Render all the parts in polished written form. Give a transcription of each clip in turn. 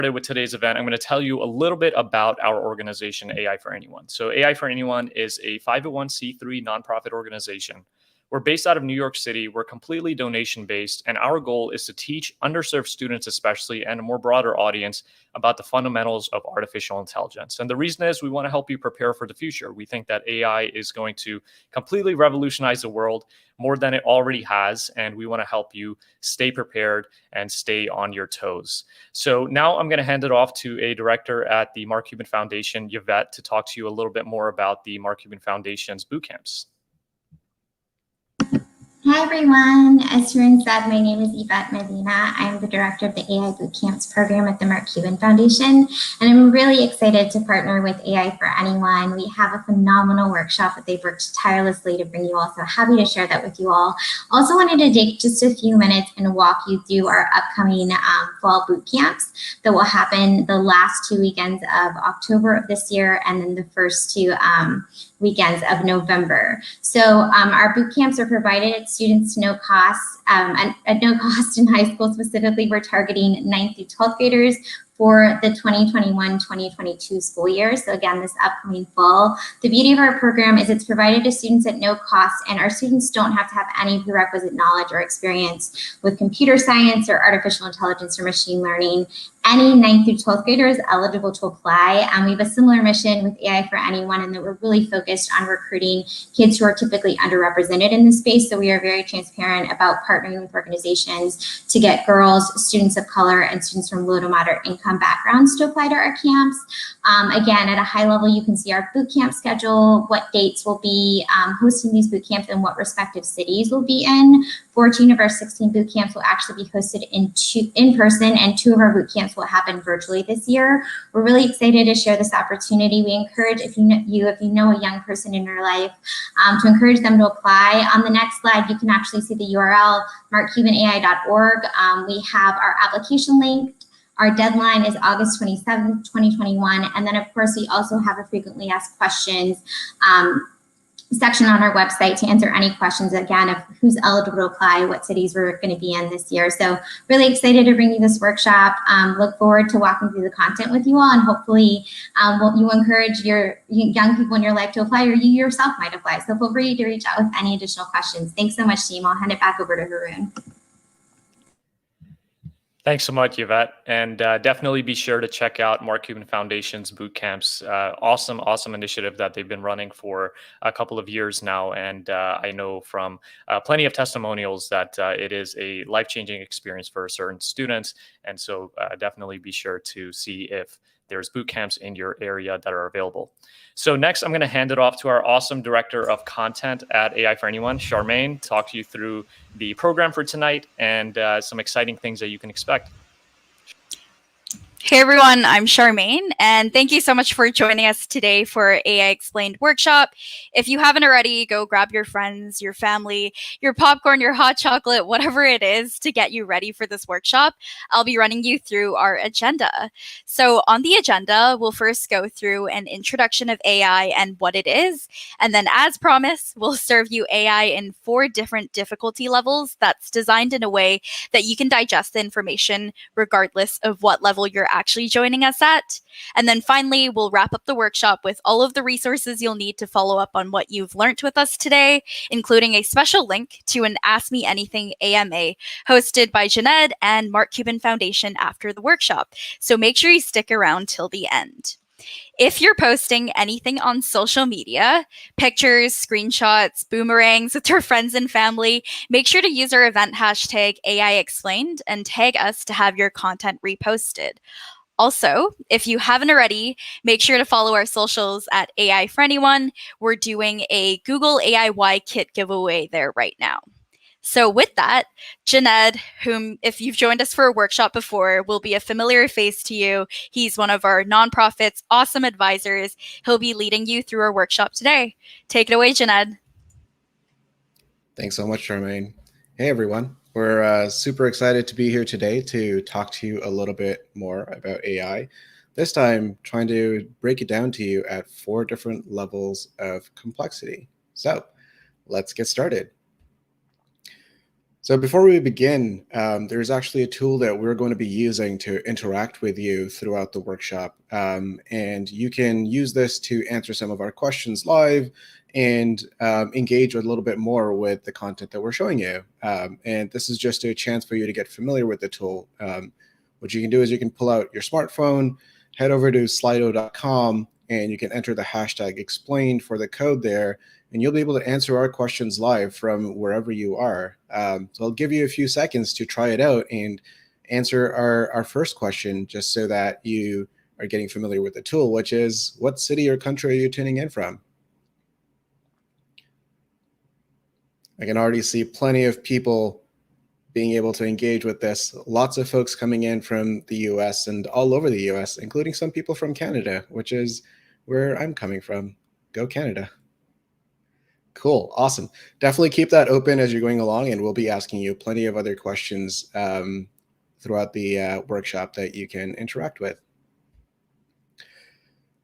With today's event, I'm going to tell you a little bit about our organization, AI for Anyone. So AI for Anyone is a 501c3 nonprofit organization. We're based out of New York City. We're completely donation-based, and our goal is to teach underserved students especially, and a more broader audience, about the fundamentals of artificial intelligence. And the reason is we want to help you prepare for the future. We think that AI is going to completely revolutionize the world more than it already has, and we want to help you stay prepared and stay on your toes. So now I'm going to hand it off to a director at the Mark Cuban Foundation, Yvette, to talk to you a little bit more about the Mark Cuban Foundation's boot camps. Hi everyone, as Turing said, my name is Yvette Medina. I'm the director of the AI Boot Camps program at the Mark Cuban Foundation, and I'm really excited to partner with AI for Anyone. We have a phenomenal workshop that they've worked tirelessly to bring you all, so happy to share that with you all. Also wanted to take just a few minutes and walk you through our upcoming fall boot camps that will happen the last 2 weekends of October of this year, and then the first 2 weekends of November. So our boot camps are provided at students to no cost, at no cost in high school. Specifically, we're targeting 9th through 12th graders for the 2021-2022 school year. So again, this upcoming fall. The beauty of our program is it's provided to students at no cost, and our students don't have to have any prerequisite knowledge or experience with computer science or artificial intelligence or machine learning. Any 9th through 12th grader is eligible to apply. We have a similar mission with AI for Anyone, and that we're really focused on recruiting kids who are typically underrepresented in this space. So we are very transparent about partnering with organizations to get girls, students of color, and students from low to moderate income backgrounds to apply to our camps. Again, at a high level, you can see our boot camp schedule, what dates we'll be hosting these boot camps, and what respective cities we'll be in. 14 of our 16 boot camps will actually be hosted in person, and 2 of our boot camps will happen virtually this year. We're really excited to share this opportunity. We encourage, if you know a young person in your life, to encourage them to apply. On the next slide, you can actually see the URL, markcubanai.org. We have our application link. Our deadline is August 27th, 2021. And then, of course, we also have a frequently asked questions section on our website to answer any questions, again, of who's eligible to apply, what cities we're going to be in this year. So really excited to bring you this workshop. Look forward to walking through the content with you all, and hopefully you encourage your young people in your life to apply, or you yourself might apply. So feel free to reach out with any additional questions. Thanks so much, team. I'll hand it back over to Haroon. Thanks so much, Yvette. And definitely be sure to check out Mark Cuban Foundation's boot camps. Awesome initiative that they've been running for a couple of years now. And I know from plenty of testimonials that it is a life-changing experience for certain students. And so definitely be sure to see if there's boot camps in your area that are available. So next, I'm going to hand it off to our awesome director of content at AI for Anyone, Charmaine, to talk you through the program for tonight and some exciting things that you can expect. Hey everyone, I'm Charmaine, and thank you so much for joining us today for AI Explained workshop. If you haven't already, go grab your friends, your family, your popcorn, your hot chocolate, whatever it is to get you ready for this workshop. I'll be running you through our agenda. So on the agenda, we'll first go through an introduction of AI and what it is, and then as promised, we'll serve you AI in 4 different difficulty levels that's designed in a way that you can digest the information regardless of what level you're actually joining us at. And then finally, we'll wrap up the workshop with all of the resources you'll need to follow up on what you've learned with us today, including a special link to an Ask Me Anything AMA hosted by Janed and Mark Cuban Foundation after the workshop. So make sure you stick around till the end. If you're posting anything on social media, pictures, screenshots, boomerangs with your friends and family, make sure to use our event hashtag AI Explained and tag us to have your content reposted. Also, if you haven't already, make sure to follow our socials at AI for Anyone. We're doing a Google AIY Kit giveaway there right now. So with that, Janed, whom if you've joined us for a workshop before, will be a familiar face to you. He's one of our nonprofit's awesome advisors. He'll be leading you through our workshop today. Take it away, Janed. Thanks so much, Charmaine. Hey, everyone. We're super excited to be here today to talk to you a little bit more about AI. This time, trying to break it down to you at 4 different levels of complexity. So let's get started. So before we begin, there's actually a tool that we're going to be using to interact with you throughout the workshop. And you can use this to answer some of our questions live and engage a little bit more with the content that we're showing you. And this is just a chance for you to get familiar with the tool. What you can do is you can pull out your smartphone, head over to slido.com, and you can enter the hashtag explained for the code there, and you'll be able to answer our questions live from wherever you are. So I'll give you a few seconds to try it out and answer our first question, just so that you are getting familiar with the tool, which is, what city or country are you tuning in from? I can already see plenty of people being able to engage with this. Lots of folks coming in from the US and all over the US, including some people from Canada, which is where I'm coming from. Go Canada. Cool. Awesome. Definitely keep that open as you're going along, and we'll be asking you plenty of other questions throughout the workshop that you can interact with.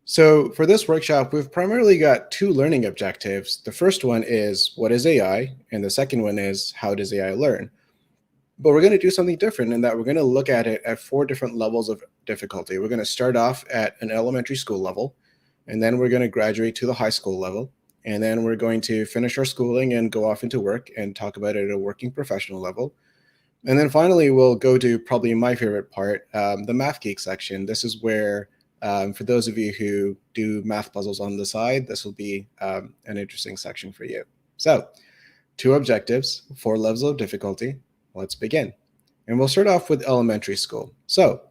So for this workshop, we've primarily got two learning objectives. The first one is, what is AI? And the second one is, how does AI learn? But we're going to do something different in that we're going to look at it at 4 different levels of difficulty. We're going to start off at an elementary school level, and then we're going to graduate to the high school level. And then we're going to finish our schooling and go off into work and talk about it at a working professional level. And then finally, we'll go to probably my favorite part, the Math Geek section. This is where, for those of you who do math puzzles on the side, this will be an interesting section for you. So 2 objectives, 4 levels of difficulty. Let's begin. And we'll start off with elementary school. So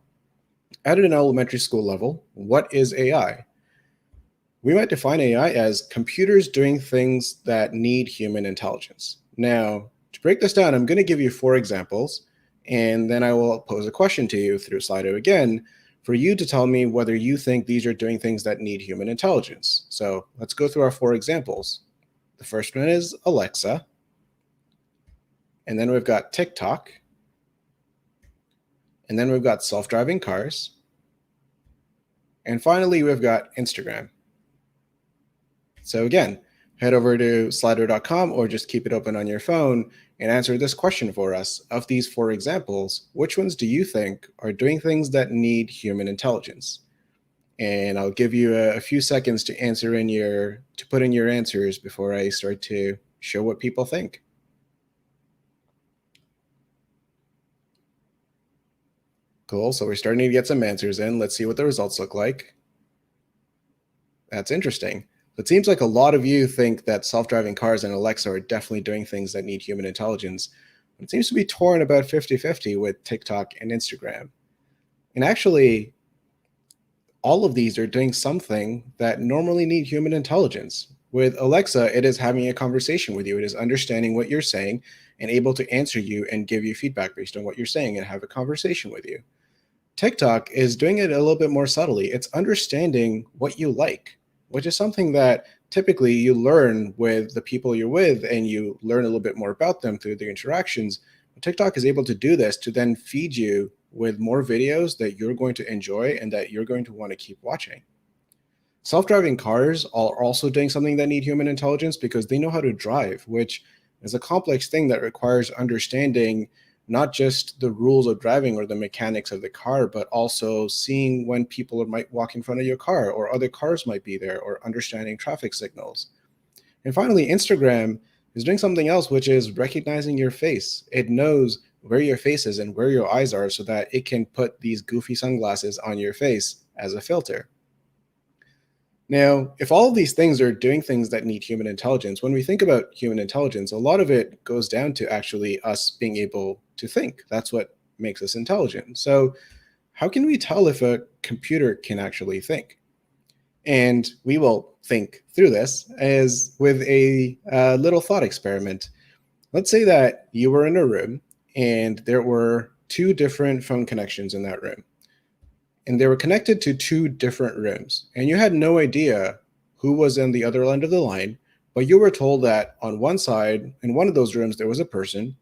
at an elementary school level, what is AI? We might define AI as computers doing things that need human intelligence. Now, to break this down, I'm going to give you 4 examples, and then I will pose a question to you through Slido again for you to tell me whether you think these are doing things that need human intelligence. So let's go through our 4 examples. The first one is Alexa, and then we've got TikTok, and then we've got self-driving cars, and finally we've got Instagram. So again, head over to slido.com or just keep it open on your phone and answer this question for us. Of these 4 examples, which ones do you think are doing things that need human intelligence? And I'll give you a few seconds to put in your answers before I start to show what people think. Cool, so we're starting to get some answers in. Let's see what the results look like. That's interesting. It seems like a lot of you think that self-driving cars and Alexa are definitely doing things that need human intelligence. It seems to be torn about 50-50 with TikTok and Instagram. And actually, all of these are doing something that normally need human intelligence. With Alexa, it is having a conversation with you. It is understanding what you're saying and able to answer you and give you feedback based on what you're saying and have a conversation with you. TikTok is doing it a little bit more subtly. It's understanding what you like, which is something that typically you learn with the people you're with, and you learn a little bit more about them through the interactions. TikTok is able to do this to then feed you with more videos that you're going to enjoy and that you're going to want to keep watching. Self-driving cars are also doing something that need human intelligence because they know how to drive, which is a complex thing that requires understanding not just the rules of driving or the mechanics of the car, but also seeing when people might walk in front of your car or other cars might be there, or understanding traffic signals. And finally, Instagram is doing something else, which is recognizing your face. It knows where your face is and where your eyes are so that it can put these goofy sunglasses on your face as a filter. Now, if all of these things are doing things that need human intelligence, when we think about human intelligence, a lot of it goes down to actually us being able to think. That's what makes us intelligent. So how can we tell if a computer can actually think? And we will think through this as with a little thought experiment. Let's say that you were in a room and there were 2 different phone connections in that room. And they were connected to 2 different rooms. And you had no idea who was in the other end of the line, but you were told that on one side, in one of those rooms, there was a person,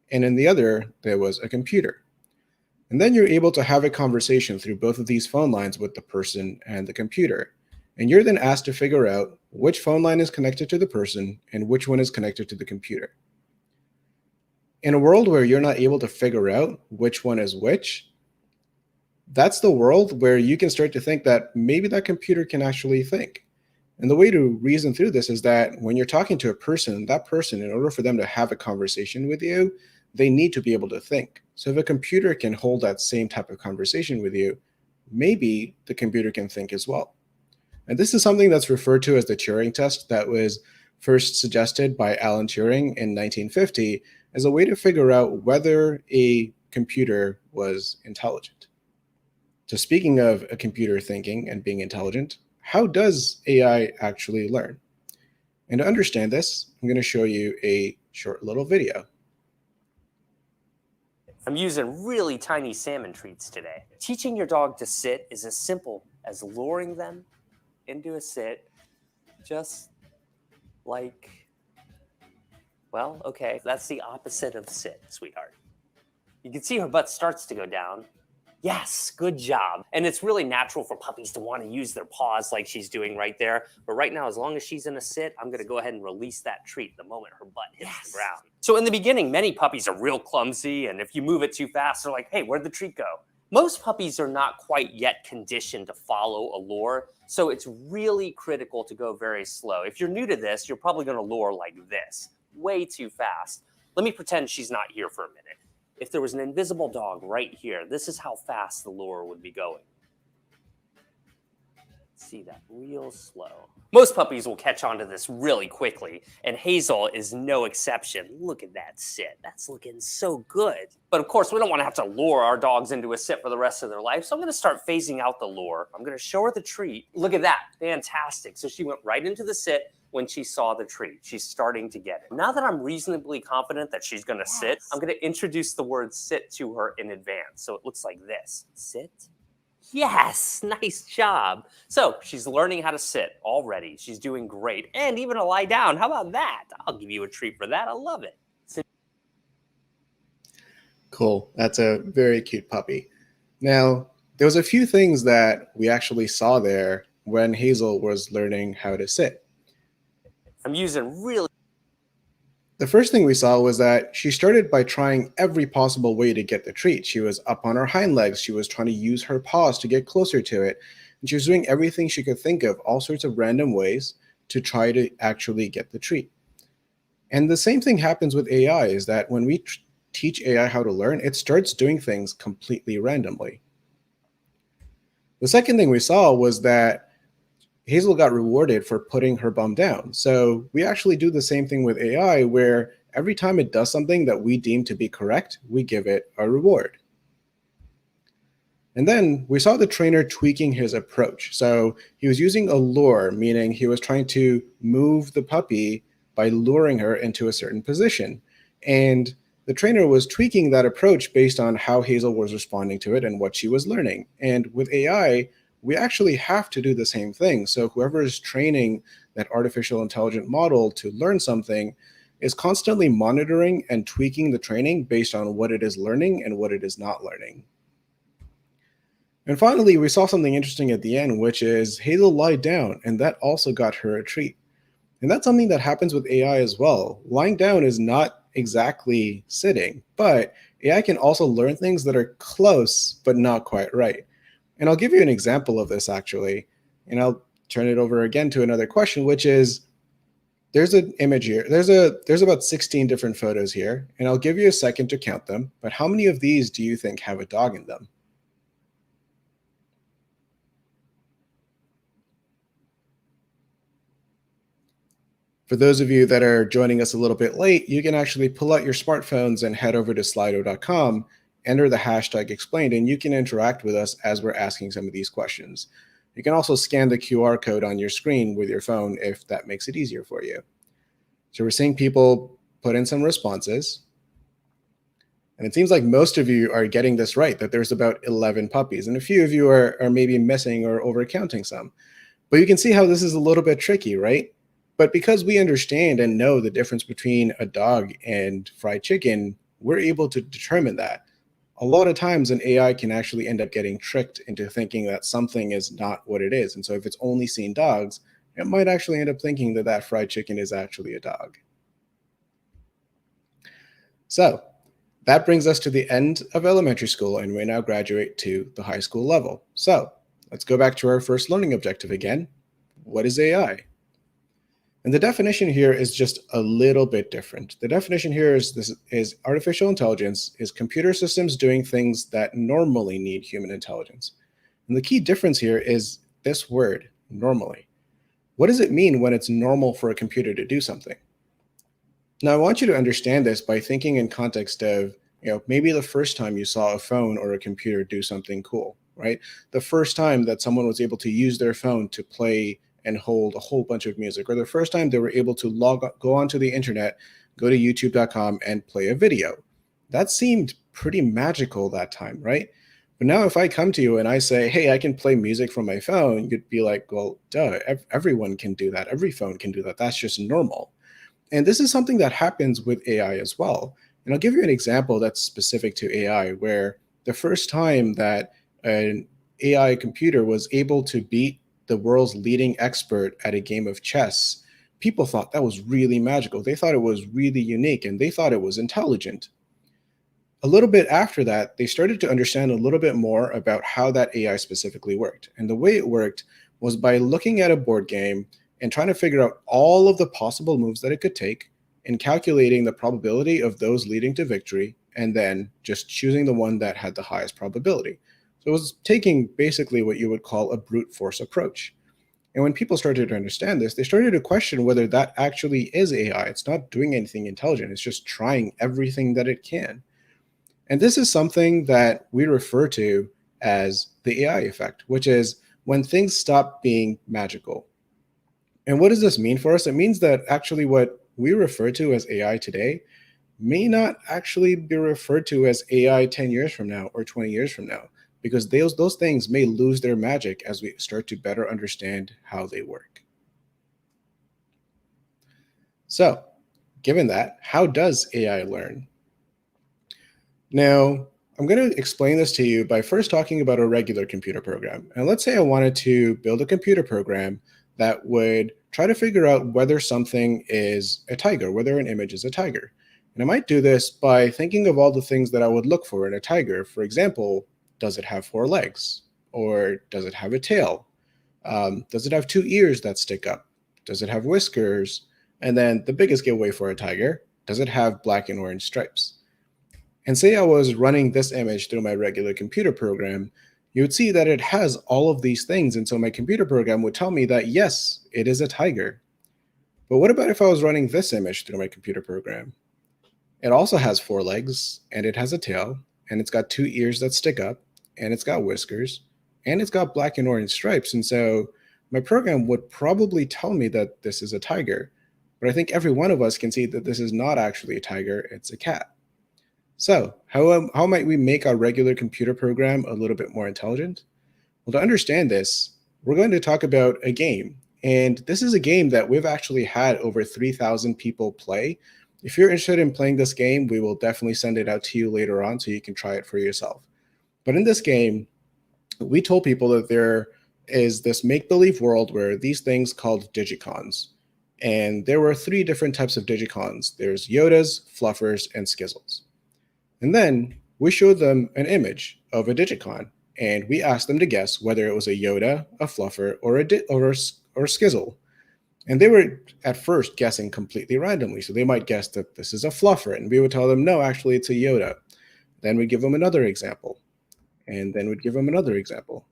and in the other, there was a computer. And then you're able to have a conversation through both of these phone lines with the person and the computer. And you're then asked to figure out which phone line is connected to the person and which one is connected to the computer. In a world where you're not able to figure out which one is which, that's the world where you can start to think that maybe that computer can actually think. And the way to reason through this is that when you're talking to a person, that person, in order for them to have a conversation with you, they need to be able to think. So if a computer can hold that same type of conversation with you, maybe the computer can think as well. And this is something that's referred to as the Turing Test, that was first suggested by Alan Turing in 1950 as a way to figure out whether a computer was intelligent. So speaking of a computer thinking and being intelligent, how does AI actually learn? And to understand this, I'm going to show you a short little video. I'm using really tiny salmon treats today. Teaching your dog to sit is as simple as luring them into a sit, just like, well, okay, that's the opposite of sit, sweetheart. You can see her butt starts to go down. Yes, good job. And it's really natural for puppies to want to use their paws like she's doing right there. But right now, as long as she's in a sit, I'm going to go ahead and release that treat the moment her butt hits the ground. So in the beginning, many puppies are real clumsy. And if you move it too fast, they're like, hey, where'd the treat go? Most puppies are not quite yet conditioned to follow a lure. So it's really critical to go very slow. If you're new to this, you're probably going to lure like this, way too fast. Let me pretend she's not here for a minute. If there was an invisible dog right here, this is how fast the lure would be going. See that real slow. Most puppies will catch on to this really quickly, and Hazel is no exception. Look at that sit. That's looking so good. But of course, we don't want to have to lure our dogs into a sit for the rest of their life, so I'm going to start phasing out the lure. I'm going to show her the treat. Look at that. Fantastic. So she went right into the sit when she saw the treat. She's starting to get it. Now that I'm reasonably confident that she's going to sit, I'm going to introduce the word sit to her in advance. So it looks like this. Sit. Yes, nice job. So she's learning how to sit already. She's doing great. And even to lie down. How about that? I'll give you a treat for that. I love it. Cool. That's a very cute puppy. Now, there was a few things that we actually saw there when Hazel was learning how to sit. I'm using really... The first thing we saw was that she started by trying every possible way to get the treat. She was up on her hind legs. She was trying to use her paws to get closer to it. And she was doing everything she could think of, all sorts of random ways to try to actually get the treat. And the same thing happens with AI, is that when we teach AI how to learn, it starts doing things completely randomly. The second thing we saw was that Hazel got rewarded for putting her bum down. So we actually do the same thing with AI, where every time it does something that we deem to be correct, we give it a reward. And then we saw the trainer tweaking his approach. So he was using a lure, meaning he was trying to move the puppy by luring her into a certain position. And the trainer was tweaking that approach based on how Hazel was responding to it and what she was learning. And with AI, we actually have to do the same thing. So whoever is training that artificial intelligent model to learn something is constantly monitoring and tweaking the training based on what it is learning and what it is not learning. And finally, we saw something interesting at the end, which is Hazel lied down, and that also got her a treat. And that's something that happens with AI as well. Lying down is not exactly sitting, but AI can also learn things that are close, but not quite right. And I'll give you an example of this, actually, and I'll turn it over again to another question, which is, there's an image here. There's about 16 different photos here, and I'll give you a second to count them, but how many of these do you think have a dog in them? For those of you that are joining us a little bit late, you can actually pull out your smartphones and head over to slido.com, enter the hashtag explained, and you can interact with us as we're asking some of these questions. You can also scan the QR code on your screen with your phone if that makes it easier for you. So we're seeing people put in some responses. And it seems like most of you are getting this right, that there's about 11 puppies. And a few of you are maybe missing or overcounting some. But you can see how this is a little bit tricky, right? But because we understand and know the difference between a dog and fried chicken, we're able to determine that. A lot of times an AI can actually end up getting tricked into thinking that something is not what it is. And so if it's only seen dogs, it might actually end up thinking that that fried chicken is actually a dog. So That brings us to the end of elementary school, and we now graduate to the high school level. So let's go back to our first learning objective again. What is AI? And the definition here is just a little bit different. The definition here is artificial intelligence is computer systems doing things that normally need human intelligence. And the key difference here is this word, normally. What does it mean when it's normal for a computer to do something? Now, I want you to understand this by thinking in context of, maybe the first time you saw a phone or a computer do something cool, right? The first time that someone was able to use their phone to play and hold a whole bunch of music, or the first time they were able to go onto the internet, go to youtube.com and play a video. That seemed pretty magical that time, right? But now if I come to you and I say, hey, I can play music from my phone, you'd be like, well, duh, everyone can do that. Every phone can do that. That's just normal. And this is something that happens with AI as well. And I'll give you an example that's specific to AI, where the first time that an AI computer was able to beat the world's leading expert at a game of chess, people thought that was really magical. They thought it was really unique, and they thought it was intelligent. A little bit after that, they started to understand a little bit more about how that AI specifically worked. And the way it worked was by looking at a board game and trying to figure out all of the possible moves that it could take and calculating the probability of those leading to victory, and then just choosing the one that had the highest probability. So it was taking basically what you would call a brute force approach. And when people started to understand this, they started to question whether that actually is AI. It's not doing anything intelligent. It's just trying everything that it can. And this is something that we refer to as the AI effect, which is when things stop being magical. And what does this mean for us? It means that actually what we refer to as AI today may not actually be referred to as AI 10 years from now or 20 years from now, because those things may lose their magic as we start to better understand how they work. So, given that, how does AI learn? Now, I'm going to explain this to you by first talking about a regular computer program. And let's say I wanted to build a computer program that would try to figure out whether something is a tiger, whether an image is a tiger. And I might do this by thinking of all the things that I would look for in a tiger. For example, does it have 4 legs? Or does it have a tail? Does it have 2 ears that stick up? Does it have whiskers? And then the biggest giveaway for a tiger, does it have black and orange stripes? And say I was running this image through my regular computer program, you would see that it has all of these things. And so my computer program would tell me that, yes, it is a tiger. But what about if I was running this image through my computer program? It also has 4 legs, and it has a tail, and it's got 2 ears that stick up, and it's got whiskers, and it's got black and orange stripes. And so my program would probably tell me that this is a tiger. But I think every one of us can see that this is not actually a tiger, it's a cat. So how might we make our regular computer program a little bit more intelligent? Well, to understand this, we're going to talk about a game. And this is a game that we've actually had over 3,000 people play. If you're interested in playing this game, we will definitely send it out to you later on so you can try it for yourself. But in this game, we told people that there is this make-believe world where these things called digicons. And there were 3 different types of digicons. There's Yodas, Fluffers, and Skizzles. And then we showed them an image of a digicon, and we asked them to guess whether it was a Yoda, a Fluffer, or a Skizzle. And they were at first guessing completely randomly. So they might guess that this is a Fluffer, and we would tell them, no, actually it's a Yoda. Then we'd give them another example, and then we'd give them another example.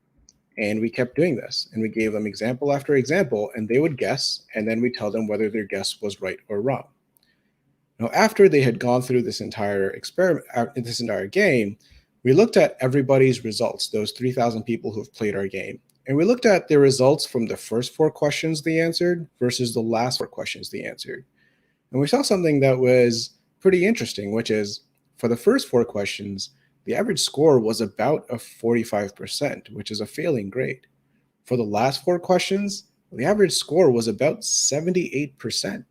And we kept doing this, and we gave them example after example, and they would guess, and then we'd tell them whether their guess was right or wrong. Now, after they had gone through this entire experiment, this entire game, we looked at everybody's results, those 3,000 people who've played our game. And we looked at their results from the first 4 questions they answered versus the last 4 questions they answered. And we saw something that was pretty interesting, which is for the first 4 questions, the average score was about a 45%, which is a failing grade. For the last 4 questions, the average score was about 78%.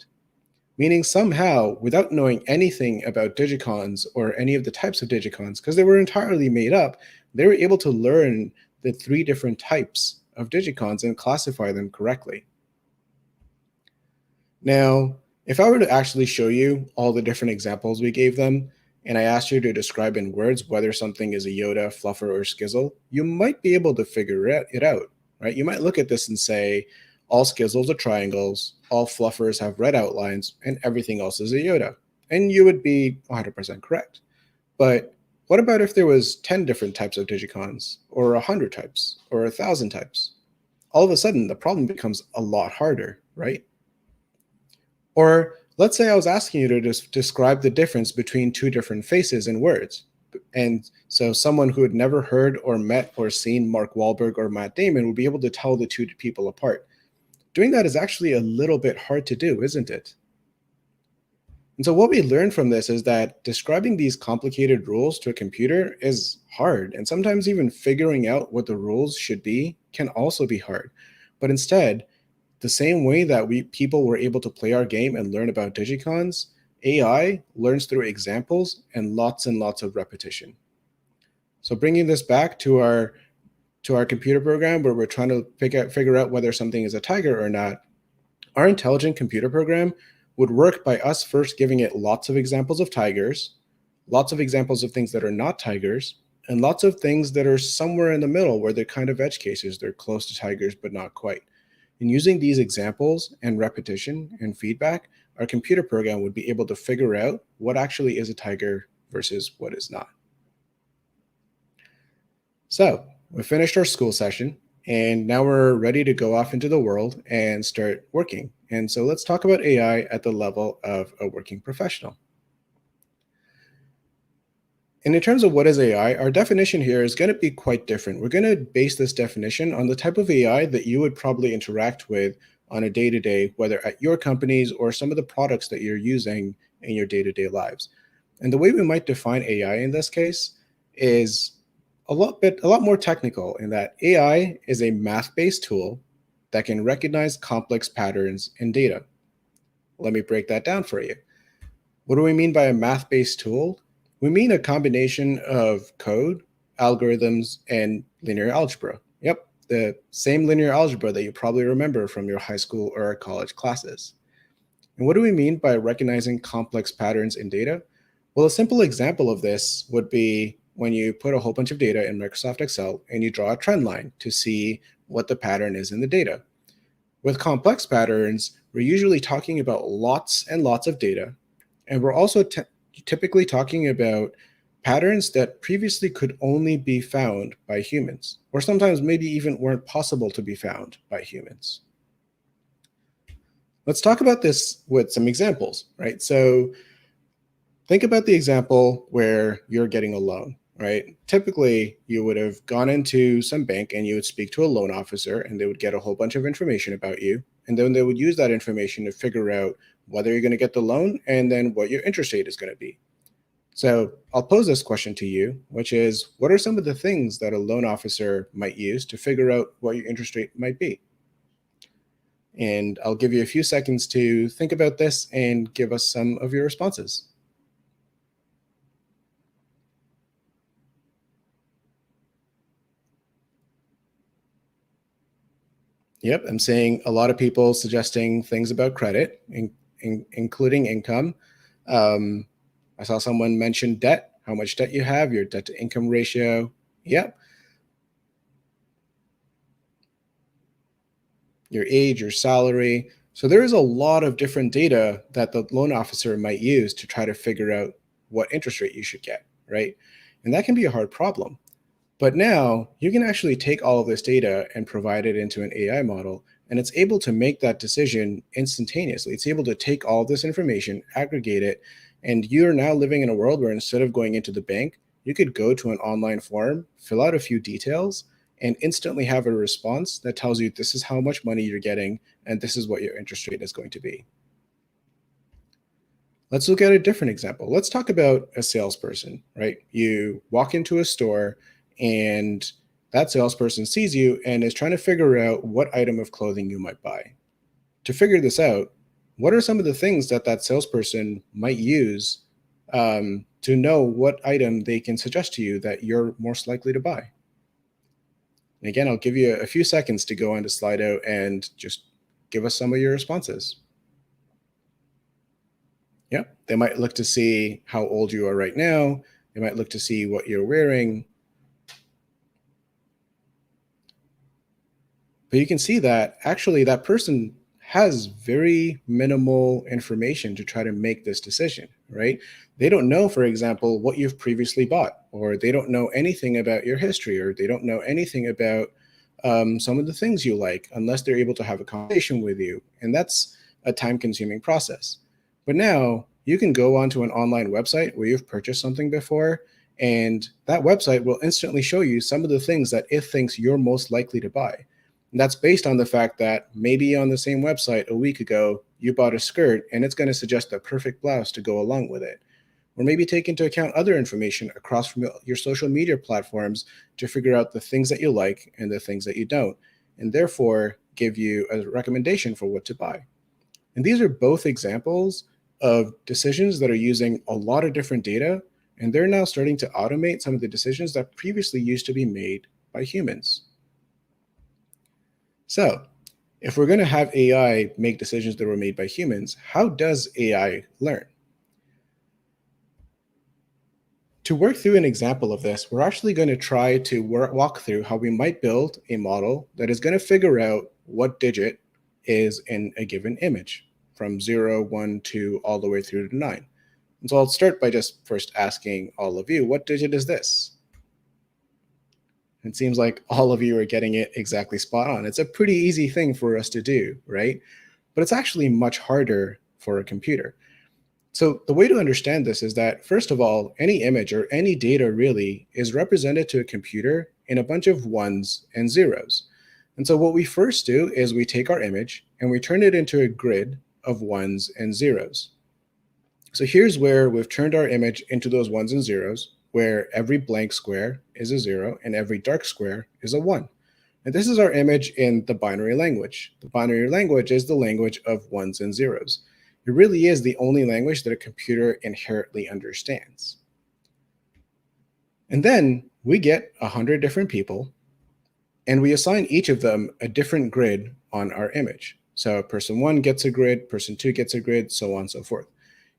Meaning somehow, without knowing anything about digicons or any of the types of digicons, because they were entirely made up, they were able to learn the 3 different types of digicons and classify them correctly. Now, if I were to actually show you all the different examples we gave them, and I asked you to describe in words whether something is a Yoda, fluffer, or skizzle, you might be able to figure it out, right? You might look at this and say, all skizzles are triangles, all fluffers have red outlines, and everything else is a Yoda. And you would be 100% correct. But what about if there was 10 different types of digicons, or 100 types, or 1,000 types? All of a sudden, the problem becomes a lot harder, right? Or let's say I was asking you to describe the difference between two different faces in words. And so someone who had never heard or met or seen Mark Wahlberg or Matt Damon would be able to tell the two people apart. Doing that is actually a little bit hard to do, isn't it? And so what we learned from this is that describing these complicated rules to a computer is hard, and sometimes even figuring out what the rules should be can also be hard. But instead, the same way that people were able to play our game and learn about digicons, AI learns through examples and lots of repetition. So bringing this back to our computer program where we're trying to figure out whether something is a tiger or not, our intelligent computer program would work by us first giving it lots of examples of tigers, lots of examples of things that are not tigers, and lots of things that are somewhere in the middle where they're kind of edge cases. They're close to tigers, but not quite. And using these examples and repetition and feedback, our computer program would be able to figure out what actually is a tiger versus what is not. So we finished our school session, and now we're ready to go off into the world and start working. And so let's talk about AI at the level of a working professional. And in terms of what is AI, our definition here is going to be quite different. We're going to base this definition on the type of AI that you would probably interact with on a day-to-day, whether at your companies or some of the products that you're using in your day-to-day lives. And the way we might define AI in this case is a lot more technical, in that AI is a math-based tool that can recognize complex patterns in data. Let me break that down for you. What do we mean by a math-based tool? We mean a combination of code, algorithms, and linear algebra. Yep, the same linear algebra that you probably remember from your high school or college classes. And what do we mean by recognizing complex patterns in data? Well, a simple example of this would be when you put a whole bunch of data in Microsoft Excel and you draw a trend line to see what the pattern is in the data. With complex patterns, we're usually talking about lots and lots of data, and we're also typically talking about patterns that previously could only be found by humans, or sometimes maybe even weren't possible to be found by humans. Let's talk about this with some examples, right? So think about the example where you're getting a loan, right? Typically, you would have gone into some bank and you would speak to a loan officer, and they would get a whole bunch of information about you. And then they would use that information to figure out whether you're going to get the loan and then what your interest rate is going to be. So I'll pose this question to you, which is, what are some of the things that a loan officer might use to figure out what your interest rate might be? And I'll give you a few seconds to think about this and give us some of your responses. Yep, I'm seeing a lot of people suggesting things about credit, including income. I saw someone mention debt, how much debt you have, your debt to income ratio. Yep. Your age, your salary. So there is a lot of different data that the loan officer might use to try to figure out what interest rate you should get, right? And that can be a hard problem. But now you can actually take all of this data and provide it into an AI model, and it's able to make that decision instantaneously. It's able to take all of this information, aggregate it, and you're now living in a world where instead of going into the bank, you could go to an online form, fill out a few details, and instantly have a response that tells you this is how much money you're getting, and this is what your interest rate is going to be. Let's look at a different example. Let's talk about a salesperson, right? You walk into a store, and that salesperson sees you and is trying to figure out what item of clothing you might buy. To figure this out, what are some of the things that that salesperson might use to know what item they can suggest to you that you're most likely to buy? And again, I'll give you a few seconds to go on to Slido and just give us some of your responses. Yep. They might look to see how old you are right now. They might look to see what you're wearing. But you can see that actually that person has very minimal information to try to make this decision, right? They don't know, for example, what you've previously bought, or they don't know anything about your history, or they don't know anything about some of the things you like, unless they're able to have a conversation with you. And that's a time-consuming process. But now you can go onto an online website where you've purchased something before, and that website will instantly show you some of the things that it thinks you're most likely to buy. And that's based on the fact that maybe on the same website a week ago, you bought a skirt and it's going to suggest the perfect blouse to go along with it. Or maybe take into account other information across from your social media platforms to figure out the things that you like and the things that you don't, and therefore give you a recommendation for what to buy. And these are both examples of decisions that are using a lot of different data, and they're now starting to automate some of the decisions that previously used to be made by humans. So if we're going to have AI make decisions that were made by humans, how does AI learn? To work through an example of this, we're actually going to try to walk through how we might build a model that is going to figure out what digit is in a given image, from 0, 1, 2, all the way through to 9. And so I'll start by just first asking all of you, what digit is this? It seems like all of you are getting it exactly spot on. It's a pretty easy thing for us to do, right? But it's actually much harder for a computer. So the way to understand this is that, first of all, any image or any data really is represented to a computer in a bunch of ones and zeros. And so what we first do is we take our image and we turn it into a grid of ones and zeros. So here's where we've turned our image into those ones and zeros, where every blank square is a 0 and every dark square is a 1. And this is our image in the binary language. The binary language is the language of ones and zeros. It really is the only language that a computer inherently understands. And then we get 100 different people, and we assign each of them a different grid on our image. So person 1 gets a grid, person 2 gets a grid, so on and so forth.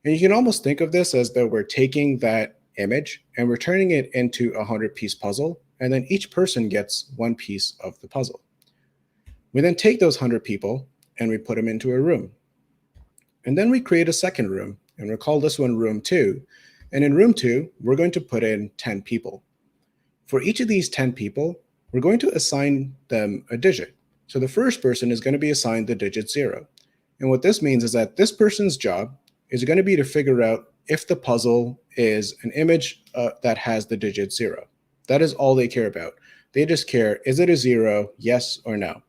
And you can almost think of this as though we're taking that image and we're turning it into a 100-piece puzzle, and then each person gets one piece of the puzzle. We then take those 100 people and we put them into a room. And then we create a second room, and we'll call this one room 2. And in room 2, we're going to put in 10 people. For each of these 10 people, we're going to assign them a digit. So the first person is going to be assigned the digit 0. And what this means is that this person's job is going to be to figure out if the puzzle is an image that has the digit 0. That is all they care about. They just care, is it a 0, yes or no?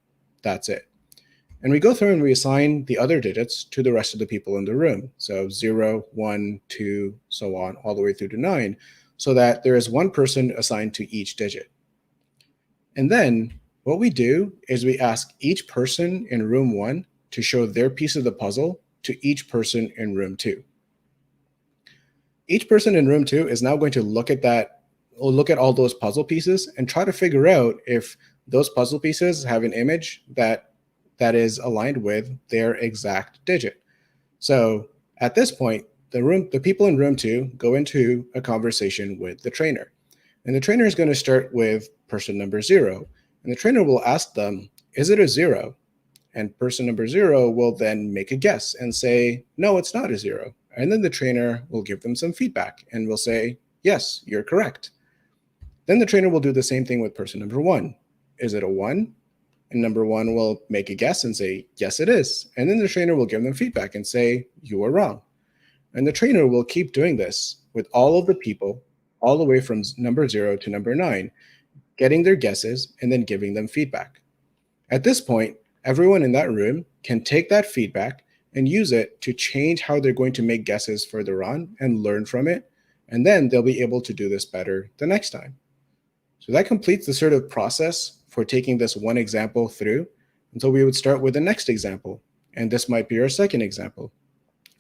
That's it. And we go through and we assign the other digits to the rest of the people in the room. So 0, 1, 2, so on, all the way through to 9, so that there is one person assigned to each digit. And then what we do is we ask each person in room 1 to show their piece of the puzzle to each person in room 2. Each person in room 2 is now going to look at all those puzzle pieces and try to figure out if those puzzle pieces have an image that is aligned with their exact digit. So at this point, the people in room 2 go into a conversation with the trainer. And the trainer is going to start with person number 0. And the trainer will ask them, is it a 0? And person number 0 will then make a guess and say, no, it's not a 0. And then the trainer will give them some feedback and will say, yes, you're correct. Then the trainer will do the same thing with person number 1. Is it a 1? And number 1 will make a guess and say, yes, it is. And then the trainer will give them feedback and say, you are wrong. And the trainer will keep doing this with all of the people, all the way from number 0 to number 9, getting their guesses and then giving them feedback. At this point, everyone in that room can take that feedback and use it to change how they're going to make guesses further on and learn from it. And then they'll be able to do this better the next time. So that completes the sort of process for taking this one example through. And so we would start with the next example. And this might be our second example.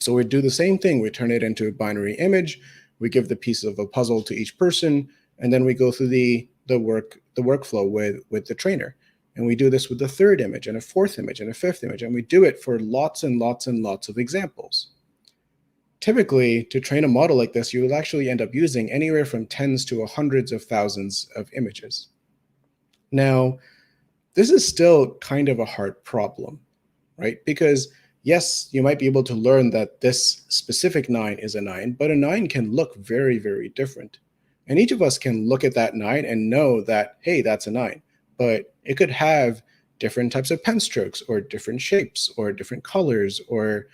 So we do the same thing. We turn it into a binary image. We give the piece of a puzzle to each person. And then we go through the workflow with the trainer. And we do this with the third image and a fourth image and a fifth image. And we do it for lots and lots and lots of examples. typically, to train a model like this, you will actually end up using anywhere from tens to hundreds of thousands of images. Now, this is still kind of a hard problem, right? Because yes, you might be able to learn that this specific 9 is a 9, but a 9 can look very, very different. And each of us can look at that 9 and know that, hey, that's a 9. But it could have different types of pen strokes or different shapes or different colors or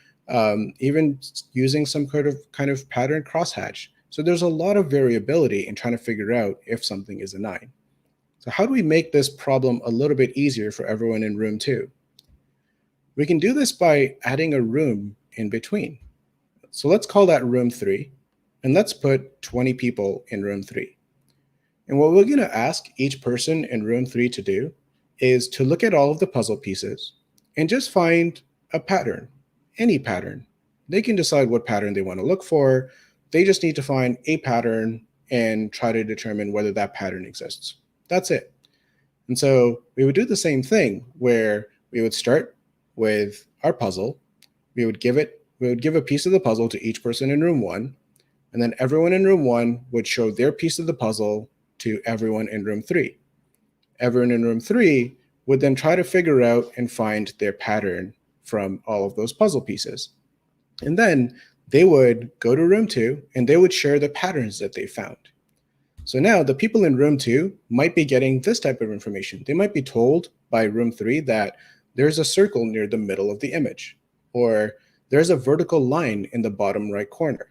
even using some kind of pattern crosshatch. So there's a lot of variability in trying to figure out if something is a 9. So how do we make this problem a little bit easier for everyone in room 2? We can do this by adding a room in between. So let's call that room 3, and let's put 20 people in room 3. And what we're going to ask each person in room 3 to do is to look at all of the puzzle pieces and just find a pattern, any pattern. They can decide what pattern they want to look for. They just need to find a pattern and try to determine whether that pattern exists. That's it. And so we would do the same thing where we would start with our puzzle. We would give a piece of the puzzle to each person in room 1, and then everyone in room 1 would show their piece of the puzzle to everyone in room 3. Everyone in room 3 would then try to figure out and find their pattern from all of those puzzle pieces. And then they would go to room 2 and they would share the patterns that they found. So now the people in room 2 might be getting this type of information. They might be told by room 3 that there's a circle near the middle of the image, or there's a vertical line in the bottom right corner.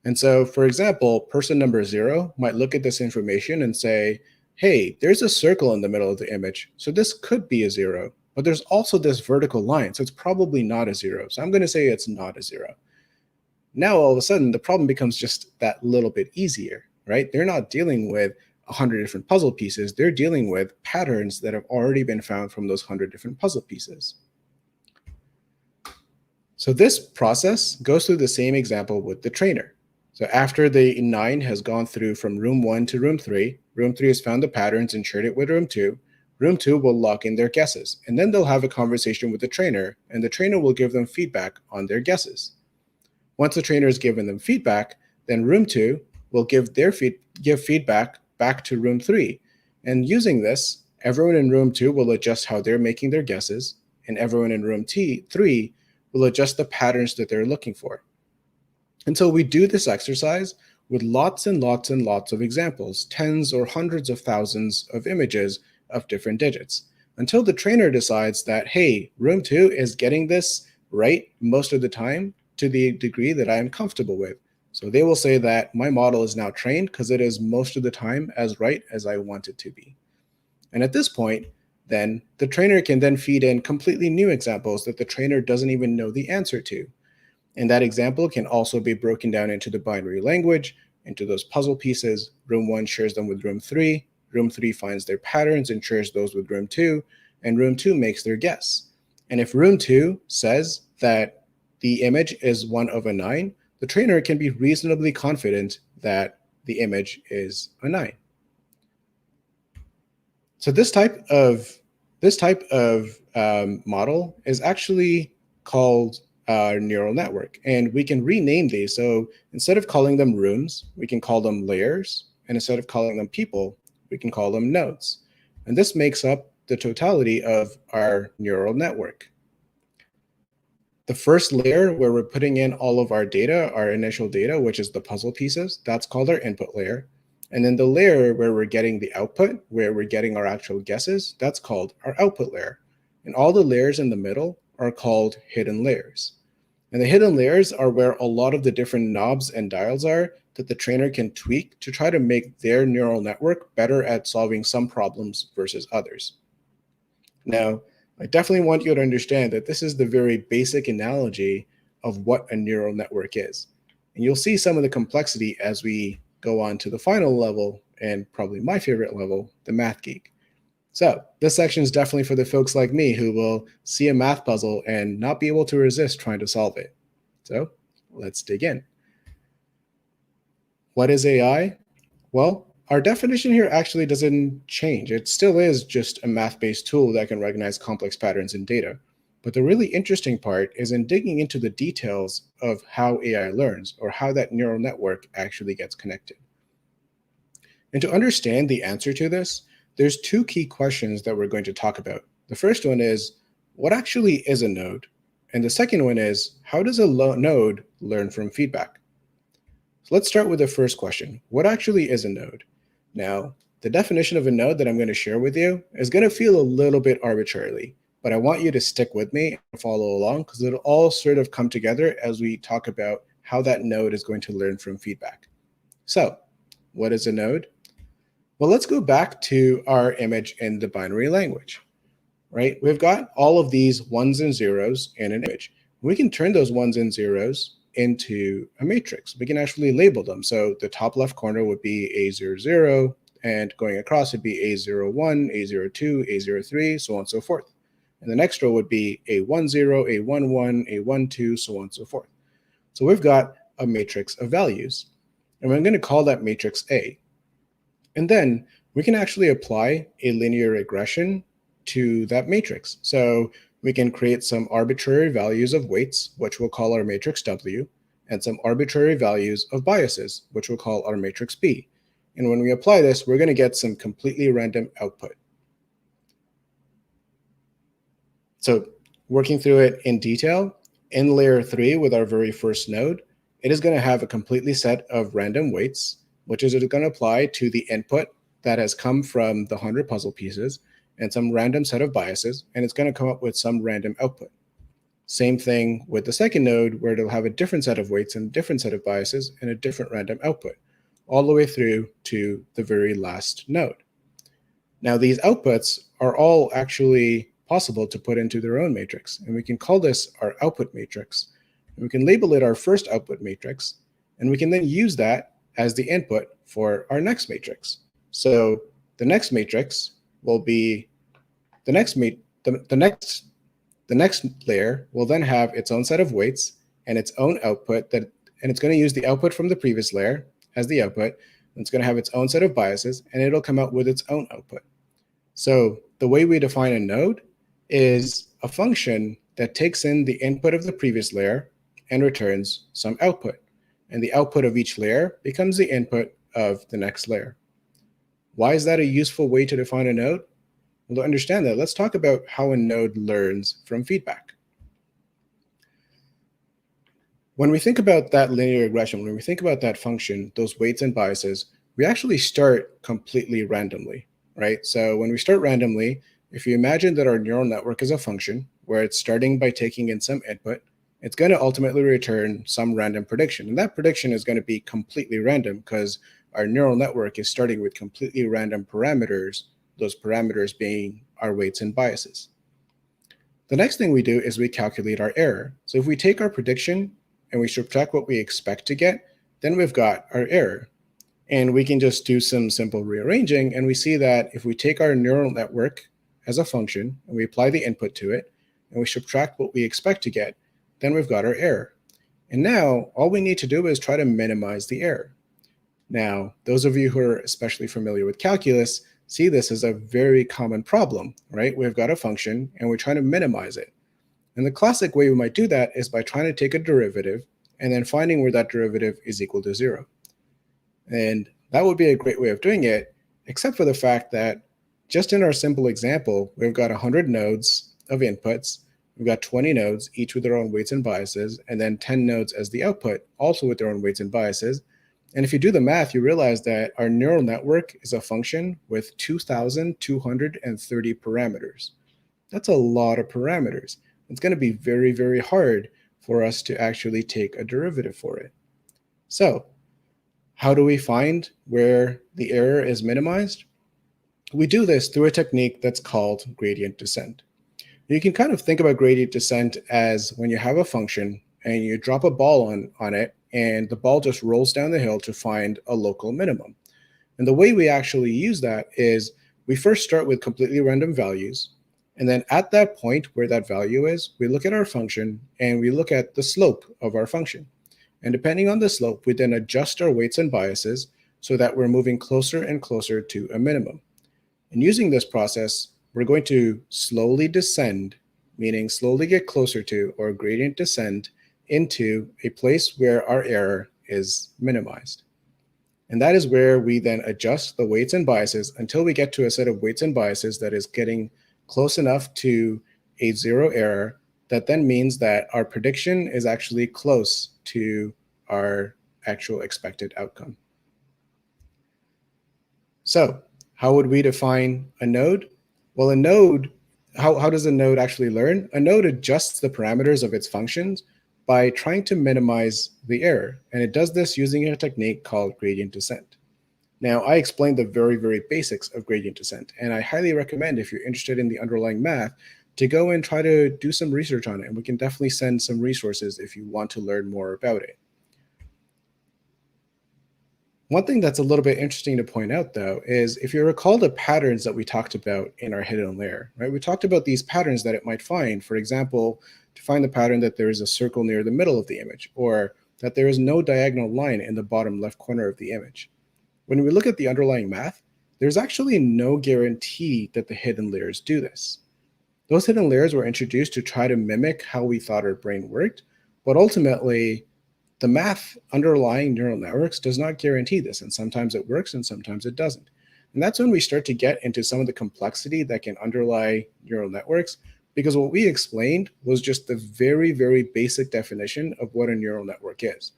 And so, for example, person number 0 might look at this information and say, hey, there's a circle in the middle of the image, so this could be a 0, but there's also this vertical line, so it's probably not a 0. So I'm going to say it's not a 0. Now, all of a sudden, the problem becomes just that little bit easier, right? They're not dealing with 100 different puzzle pieces. They're dealing with patterns that have already been found from those 100 different puzzle pieces. So this process goes through the same example with the trainer. So after the 9 has gone through from room 1 to room 3 has found the patterns and shared it with room 2 will lock in their guesses. And then they'll have a conversation with the trainer, and the trainer will give them feedback on their guesses. Once the trainer has given them feedback, then room 2 will give feedback back to room 3. And using this, everyone in room 2 will adjust how they're making their guesses, and everyone in room 3 will adjust the patterns that they're looking for. And so we do this exercise with lots and lots and lots of examples, tens or hundreds of thousands of images of different digits, until the trainer decides that, hey, room 2 is getting this right most of the time to the degree that I am comfortable with. So they will say that my model is now trained because it is most of the time as right as I want it to be. And at this point, then the trainer can then feed in completely new examples that the trainer doesn't even know the answer to. And that example can also be broken down into the binary language, into those puzzle pieces. Room 1 shares them with room 3. Room 3 finds their patterns and shares those with room 2. And room 2 makes their guess. And if room 2 says that the image is one of a 9, the trainer can be reasonably confident that the image is a 9. So this type of model is actually called a neural network, and we can rename these. So instead of calling them rooms, we can call them layers, and instead of calling them people, we can call them nodes. And this makes up the totality of our neural network. The first layer, where we're putting in all of our data, our initial data, which is the puzzle pieces, that's called our input layer. And then the layer where we're getting the output, where we're getting our actual guesses, that's called our output layer. And all the layers in the middle are called hidden layers. And the hidden layers are where a lot of the different knobs and dials are that the trainer can tweak to try to make their neural network better at solving some problems versus others. Now, I definitely want you to understand that this is the very basic analogy of what a neural network is. And you'll see some of the complexity as we go on to the final level, and probably my favorite level, the math geek. So this section is definitely for the folks like me who will see a math puzzle and not be able to resist trying to solve it. So let's dig in. What is AI? Well, our definition here actually doesn't change. It still is just a math-based tool that can recognize complex patterns in data. But the really interesting part is in digging into the details of how AI learns, or how that neural network actually gets connected. And to understand the answer to this, there's two key questions that we're going to talk about. The first one is, what actually is a node? And the second one is, how does a node learn from feedback? So let's start with the first question. What actually is a node? Now, the definition of a node that I'm going to share with you is going to feel a little bit arbitrarily, but I want you to stick with me and follow along, because it'll all sort of come together as we talk about how that node is going to learn from feedback. So, what is a node? Well, let's go back to our image in the binary language, right? We've got all of these ones and zeros in an image. We can turn those ones and zeros into a matrix. We can actually label them. So the top left corner would be A00, and going across would be A01, A02, A03, so on and so forth. And the next row would be A10, A11, A12, so on and so forth. So we've got a matrix of values, and we're going to call that matrix A. And then we can actually apply a linear regression to that matrix. So we can create some arbitrary values of weights, which we'll call our matrix W, and some arbitrary values of biases, which we'll call our matrix B. And when we apply this, we're going to get some completely random output. So working through it in detail, in layer 3 with our very first node, it is going to have a completely set of random weights, which is going to apply to the input that has come from the 100 puzzle pieces, and some random set of biases, and it's going to come up with some random output. Same thing with the second node, where it'll have a different set of weights and a different set of biases and a different random output, all the way through to the very last node. Now, these outputs are all actually possible to put into their own matrix, and we can call this our output matrix. And we can label it our first output matrix, and we can then use that as the input for our next matrix. So the next matrix will be the next layer will then have its own set of weights and its own output, and it's going to use the output from the previous layer as the output, and it's going to have its own set of biases, and it'll come out with its own output. So the way we define a node is a function that takes in the input of the previous layer and returns some output. And the output of each layer becomes the input of the next layer. Why is that a useful way to define a node? Well, to understand that, let's talk about how a node learns from feedback. When we think about that linear regression, when we think about that function, those weights and biases, we actually start completely randomly, right? So when we start randomly, if you imagine that our neural network is a function where it's starting by taking in some input, it's going to ultimately return some random prediction. And that prediction is going to be completely random because our neural network is starting with completely random parameters, those parameters being our weights and biases. The next thing we do is we calculate our error. So if we take our prediction and we subtract what we expect to get, then we've got our error. And we can just do some simple rearranging, and we see that if we take our neural network as a function and we apply the input to it, and we subtract what we expect to get, then we've got our error. And now all we need to do is try to minimize the error. Now, those of you who are especially familiar with calculus see this as a very common problem, right? We've got a function and we're trying to minimize it. And the classic way we might do that is by trying to take a derivative and then finding where that derivative is equal to 0. And that would be a great way of doing it, except for the fact that just in our simple example, we've got 100 nodes of inputs. We've got 20 nodes, each with their own weights and biases, and then 10 nodes as the output, also with their own weights and biases. And if you do the math, you realize that our neural network is a function with 2,230 parameters. That's a lot of parameters. It's going to be very, very hard for us to actually take a derivative for it. So how do we find where the error is minimized? We do this through a technique that's called gradient descent. You can kind of think about gradient descent as when you have a function and you drop a ball on it, and the ball just rolls down the hill to find a local minimum. And the way we actually use that is we first start with completely random values, and then at that point where that value is, we look at our function and we look at the slope of our function. And depending on the slope, we then adjust our weights and biases so that we're moving closer and closer to a minimum. And using this process, we're going to slowly descend meaning slowly get closer to or gradient descent into a place where our error is minimized. And that is where we then adjust the weights and biases until we get to a set of weights and biases that is getting close enough to a zero error. That then means that our prediction is actually close to our actual expected outcome. So how would we define a node? Well, a node, how does a node actually learn? A node adjusts the parameters of its functions by trying to minimize the error. And it does this using a technique called gradient descent. Now, I explained the very, very basics of gradient descent, and I highly recommend, if you're interested in the underlying math, to go and try to do some research on it. And we can definitely send some resources if you want to learn more about it. One thing that's a little bit interesting to point out, though, is if you recall the patterns that we talked about in our hidden layer, right? We talked about these patterns that it might find. For example, to find the pattern that there is a circle near the middle of the image, or that there is no diagonal line in the bottom left corner of the image. When we look at the underlying math, there's actually no guarantee that the hidden layers do this. Those hidden layers were introduced to try to mimic how we thought our brain worked, but ultimately, the math underlying neural networks does not guarantee this, and sometimes it works and sometimes it doesn't. And that's when we start to get into some of the complexity that can underlie neural networks, because what we explained was just the very, very basic definition of what a neural network is.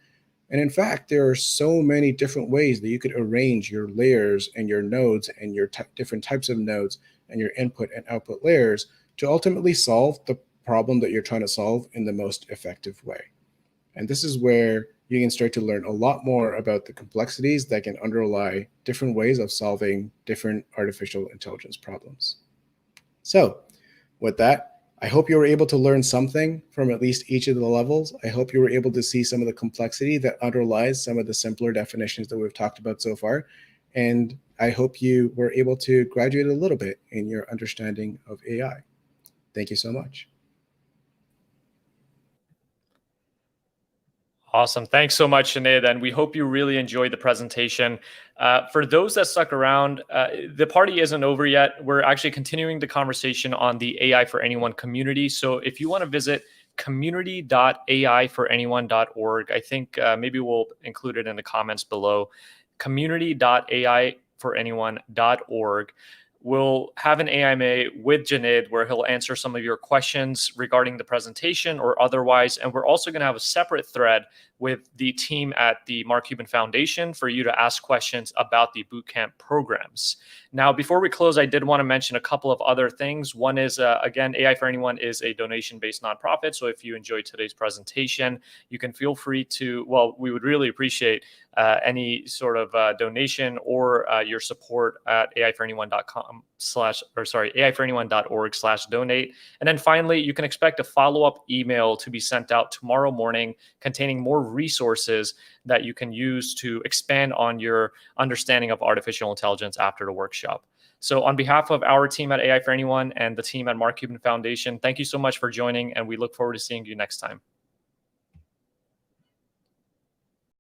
And in fact, there are so many different ways that you could arrange your layers and your nodes and your different types of nodes and your input and output layers to ultimately solve the problem that you're trying to solve in the most effective way. And this is where you can start to learn a lot more about the complexities that can underlie different ways of solving different artificial intelligence problems. So with that, I hope you were able to learn something from at least each of the levels. I hope you were able to see some of the complexity that underlies some of the simpler definitions that we've talked about so far. And I hope you were able to graduate a little bit in your understanding of AI. Thank you so much. Awesome. Thanks so much, Sinead. And we hope you really enjoyed the presentation. For those that stuck around, the party isn't over yet. We're actually continuing the conversation on the AI for Anyone community. So if you want to visit community.aiforanyone.org, I think maybe we'll include it in the comments below, community.aiforanyone.org. We'll have an AMA with Junaid where he'll answer some of your questions regarding the presentation or otherwise. And we're also going to have a separate thread with the team at the Mark Cuban Foundation for you to ask questions about the bootcamp programs. Now, before we close, I did want to mention a couple of other things. One is, again, AI for Anyone is a donation-based nonprofit. So if you enjoyed today's presentation, you can feel free to, well, we would really appreciate any sort of donation or your support at aiforanyone.org/donate. And then finally, you can expect a follow-up email to be sent out tomorrow morning containing more resources that you can use to expand on your understanding of artificial intelligence after the workshop. So on behalf of our team at AI for Anyone and the team at Mark Cuban Foundation, thank you so much for joining, and we look forward to seeing you next time.